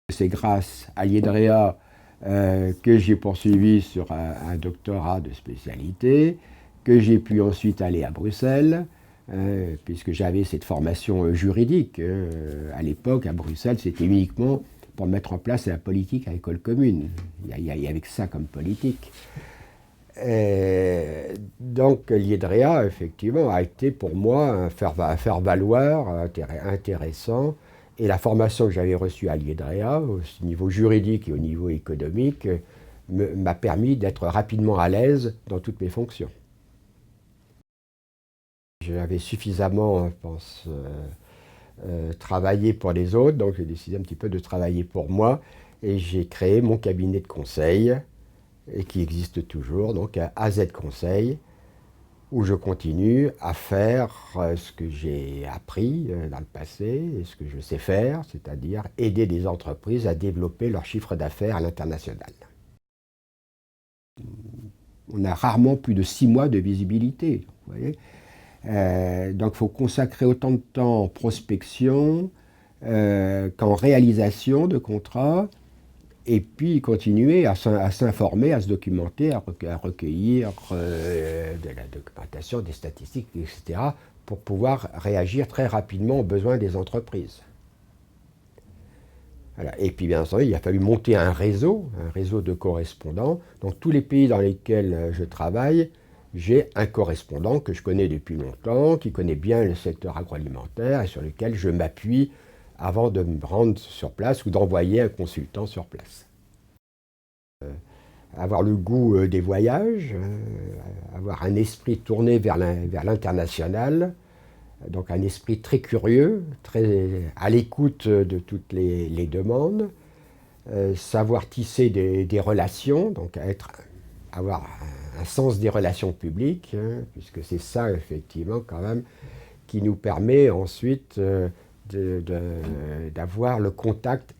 C'est grâce à l'IEDREA que j'ai poursuivi sur un doctorat de spécialité, que j'ai pu ensuite aller à Bruxelles, puisque j'avais cette formation juridique. À l'époque, à Bruxelles, c'était uniquement pour mettre en place la politique à l'école commune. Il y avait que ça comme politique. Donc l'IEDREA, effectivement, a été pour moi un faire-valoir intéressant. Et la formation que j'avais reçue à l'IEDREA, au niveau juridique et au niveau économique, m'a permis d'être rapidement à l'aise dans toutes mes fonctions. J'avais suffisamment, je pense, travaillé pour les autres, donc j'ai décidé un petit peu de travailler pour moi. Et j'ai créé mon cabinet de conseil, et qui existe toujours, donc à AZ Conseil, où je continue à faire ce que j'ai appris dans le passé et ce que je sais faire, c'est-à-dire aider des entreprises à développer leur chiffre d'affaires à l'international. On a rarement plus de 6 mois de visibilité, vous voyez. Donc il faut consacrer autant de temps en prospection qu'en réalisation de contrats, et puis continuer à s'informer, à se documenter, à recueillir de la documentation, des statistiques, etc., pour pouvoir réagir très rapidement aux besoins des entreprises. Voilà. Et puis bien entendu, il a fallu monter un réseau de correspondants. Dans tous les pays dans lesquels je travaille, j'ai un correspondant que je connais depuis longtemps, qui connaît bien le secteur agroalimentaire et sur lequel je m'appuie avant de me rendre sur place ou d'envoyer un consultant sur place. Avoir le goût des voyages, avoir un esprit tourné vers l'international, donc un esprit très curieux, très à l'écoute de toutes les demandes, savoir tisser des relations, donc avoir un sens des relations publiques, puisque c'est ça effectivement quand même qui nous permet ensuite d'avoir le contact,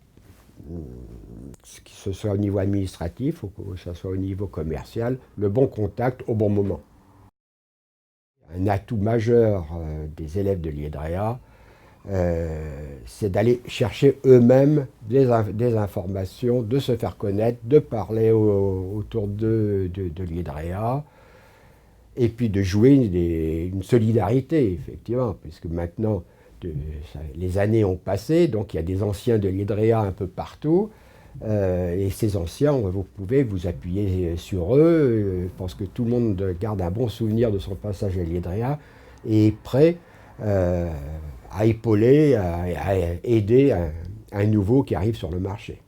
que ce soit au niveau administratif ou que ce soit au niveau commercial, le bon contact au bon moment. Un atout majeur des élèves de l'IEDREA, c'est d'aller chercher eux-mêmes des informations, de se faire connaître, de parler autour de l'IEDREA, et puis de jouer une solidarité, effectivement, puisque maintenant, les années ont passé, donc il y a des anciens de l'IEDREA un peu partout, et ces anciens, vous pouvez vous appuyer sur eux. Je pense que tout le monde garde un bon souvenir de son passage à l'IEDREA et est prêt à épauler, à aider un nouveau qui arrive sur le marché.